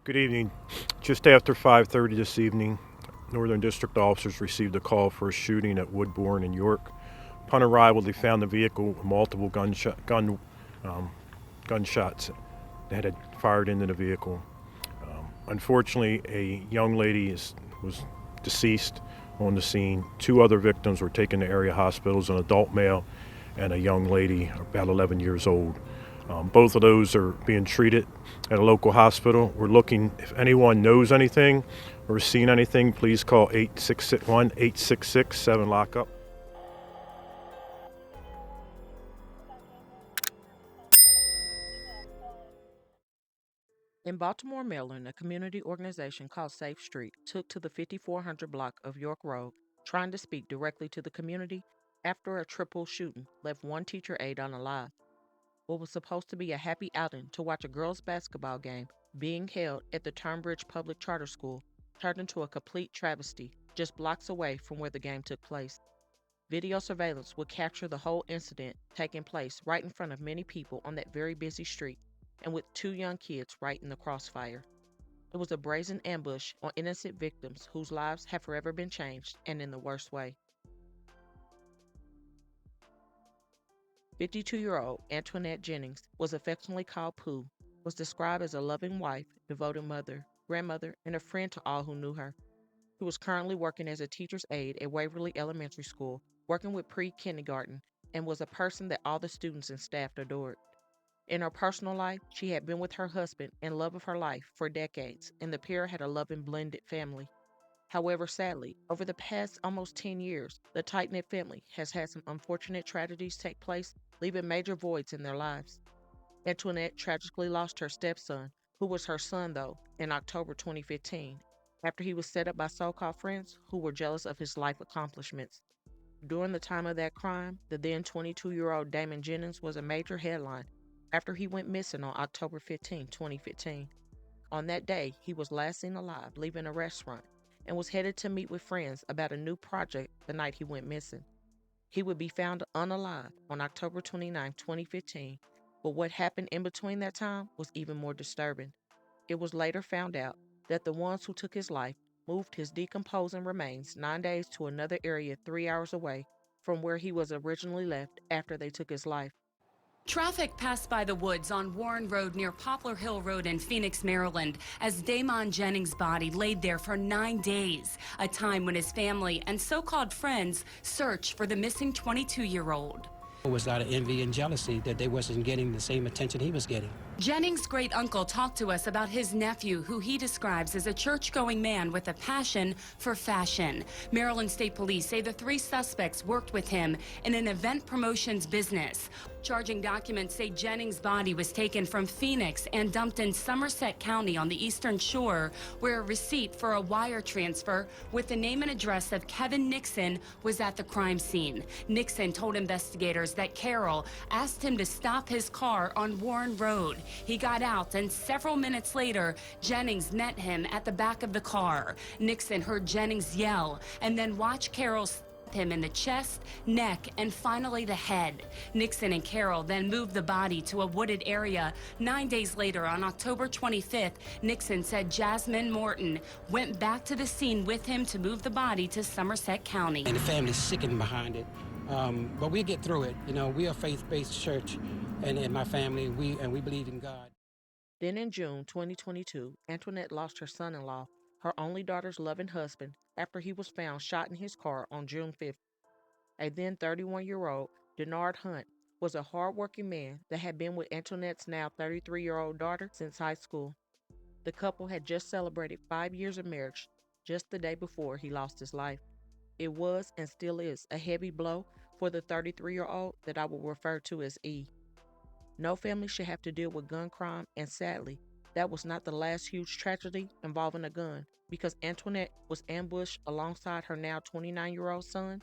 Good evening. Just after 5:30 this evening, Northern District officers received a call for a shooting at Woodbourne in York. Upon arrival, they found the vehicle with multiple gunshots that had fired into the vehicle. Unfortunately, a young lady was deceased on the scene. Two other victims were taken to area hospitals, an adult male and a young lady about 11 years old. Both of those are being treated at a local hospital. We're looking, if anyone knows anything or seen anything, please call 866-7-LOCK-UP. In Baltimore, Maryland, a community organization called Safe Street took to the 5400 block of York Road trying to speak directly to the community after a triple shooting left one teacher aide unalive. What was supposed to be a happy outing to watch a girls' basketball game being held at the Turnbridge Public Charter School turned into a complete travesty just blocks away from where the game took place. Video surveillance would capture the whole incident taking place right in front of many people on that very busy street and with two young kids right in the crossfire. It was a brazen ambush on innocent victims whose lives have forever been changed and in the worst way. 52-year-old Antoinette Jennings was affectionately called Pooh, was described as a loving wife, devoted mother, grandmother, and a friend to all who knew her. Who was currently working as a teacher's aide at Waverly Elementary School, working with pre-kindergarten, and was a person that all the students and staff adored. In her personal life, she had been with her husband and love of her life for decades, and the pair had a loving blended family. However, sadly, over the past almost 10 years, the tight-knit family has had some unfortunate tragedies take place, leaving major voids in their lives. Antoinette tragically lost her stepson, who was her son though, in October 2015, after he was set up by so-called friends who were jealous of his life accomplishments. During the time of that crime, the then 22-year-old Damon Jennings was a major headline after he went missing on October 15, 2015. On that day, he was last seen alive leaving a restaurant and was headed to meet with friends about a new project the night he went missing. He would be found unalive on October 29, 2015, but what happened in between that time was even more disturbing. It was later found out that the ones who took his life moved his decomposing remains 9 days to another area 3 hours away from where he was originally left after they took his life. Traffic passed by the woods on Warren Road near Poplar Hill Road in Phoenix, Maryland, as 𝐁𝐚𝐥𝐿𝐵𝐿 Jennings' body laid there for 9 days, a time when his family and so-called friends searched for the missing 22-year-old. It was out of envy and jealousy that they wasn't getting the same attention he was getting. Jennings' great uncle talked to us about his nephew, who he describes as a church-going man with a passion for fashion. Maryland State Police say the three suspects worked with him in an event promotions business. Charging documents say Jennings' body was taken from Phoenix and dumped in Somerset County on the Eastern Shore, where a receipt for a wire transfer with the name and address of Kevin Nixon was at the crime scene. Nixon told investigators that Carol asked him to stop his car on Warren Road. He got out, and several minutes later, Jennings met him at the back of the car. Nixon heard Jennings yell and then watched Carol stab him in the chest, neck, and finally the head. Nixon and Carol then moved the body to a wooded area. 9 days later, on October 25th, Nixon said Jasmine Morton went back to the scene with him to move the body to Somerset County. And the family's sickened behind it. But we get through it. You know, we are a faith-based church, and in my family, we believe in God. Then in June 2022, Antoinette lost her son-in-law, her only daughter's loving husband, after he was found shot in his car on June 5th. A then 31-year-old Denard Hunt was a hard-working man that had been with Antoinette's now 33-year-old daughter since high school. The couple had just celebrated 5 years of marriage just the day before he lost his life. It was and still is a heavy blow for the 33-year-old that I will refer to as E. No family should have to deal with gun crime, and sadly, that was not the last huge tragedy involving a gun, because Antoinette was ambushed alongside her now 29-year-old son,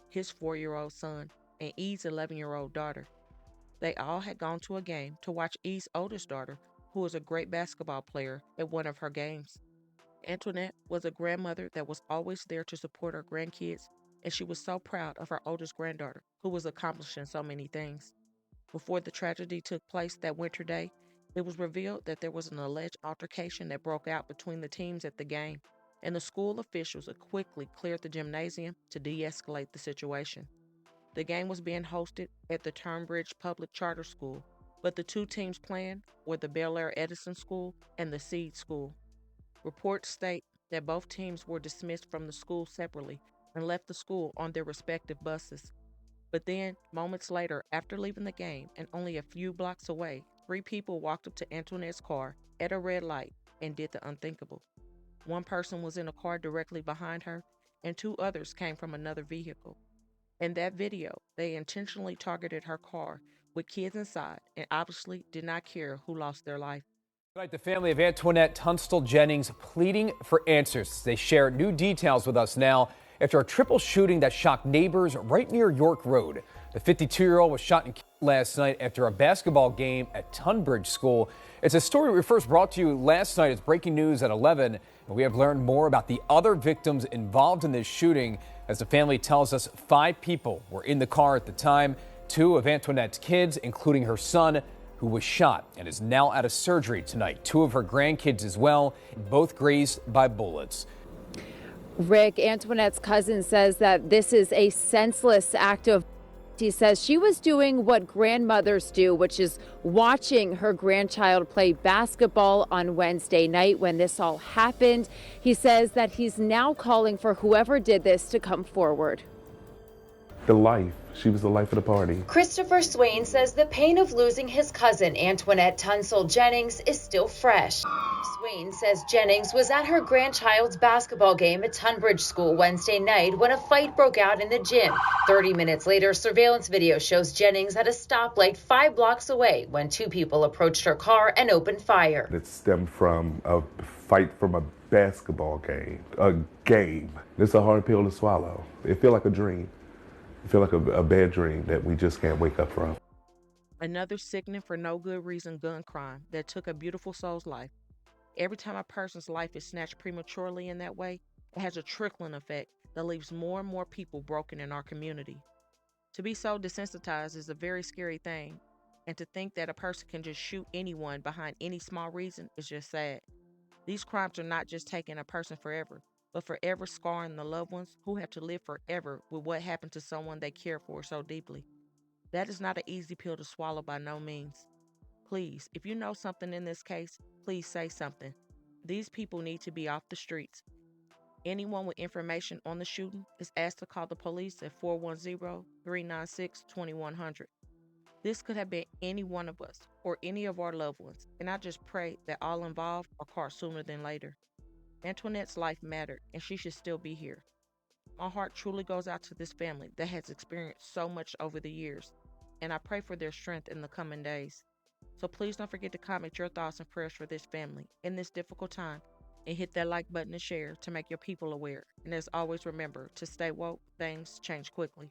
his 4-year-old son, and E's 11-year-old daughter. They all had gone to a game to watch E's oldest daughter, who is a great basketball player, at one of her games. Antoinette was a grandmother that was always there to support her grandkids, and she was so proud of her oldest granddaughter, who was accomplishing so many things. Before the tragedy took place that winter day, It was revealed that there was an alleged altercation that broke out between the teams at the game, and the school officials had quickly cleared the gymnasium to de-escalate the situation. The game was being hosted at the Turnbridge Public Charter School, but the two teams playing were the Bel Air Edison School and the Seed School. Reports state that both teams were dismissed from the school separately and left the school on their respective buses. But then, moments later, after leaving the game and only a few blocks away, three people walked up to Antoinette's car at a red light and did the unthinkable. One person was in a car directly behind her, and two others came from another vehicle. In that video, they intentionally targeted her car with kids inside and obviously did not care who lost their life. Tonight, the family of Antoinette Tunstall-Jennings pleading for answers. They share new details with us now after a triple shooting that shocked neighbors right near York Road. The 52-year-old was shot and killed last night after a basketball game at Tunbridge School. It's a story we first brought to you last night. It's breaking news at 11, and we have learned more about the other victims involved in this shooting. As the family tells us, 5 people were in the car at the time. 2 of Antoinette's kids, including her son, who was shot and is now out of surgery tonight. 2 of her grandkids as well, both grazed by bullets. Rick, Antoinette's cousin says that this is a senseless act of. He says she was doing what grandmothers do, which is watching her grandchild play basketball on Wednesday night when this all happened. He says that he's now calling for whoever did this to come forward. The life. She was the life of the party. Christopher Swain says the pain of losing his cousin, Antoinette Tunstall-Jennings, is still fresh. Swain says Jennings was at her grandchild's basketball game at Tunbridge School Wednesday night when a fight broke out in the gym. 30 minutes later, surveillance video shows Jennings at a stoplight 5 blocks away when 2 people approached her car and opened fire. It stemmed from a fight from a basketball game. A game. It's a hard pill to swallow. It feels like a dream. It feels like a bad dream that we just can't wake up from. Another sickening for no good reason gun crime that took a beautiful soul's life. Every time a person's life is snatched prematurely in that way, it has a trickling effect that leaves more and more people broken in our community. To be so desensitized is a very scary thing, and to think that a person can just shoot anyone behind any small reason is just sad. These crimes are not just taking a person forever, but forever scarring the loved ones who have to live forever with what happened to someone they care for so deeply. That is not an easy pill to swallow by no means. Please, if you know something in this case, please say something. These people need to be off the streets. Anyone with information on the shooting is asked to call the police at 410-396-2100. This could have been any one of us or any of our loved ones, and I just pray that all involved are caught sooner than later. Antoinette's life mattered, and she should still be here. My heart truly goes out to this family that has experienced so much over the years, and I pray for their strength in the coming days. So please don't forget to comment your thoughts and prayers for this family in this difficult time, and hit that like button and share to make your people aware. And as always, remember to stay woke. Things change quickly.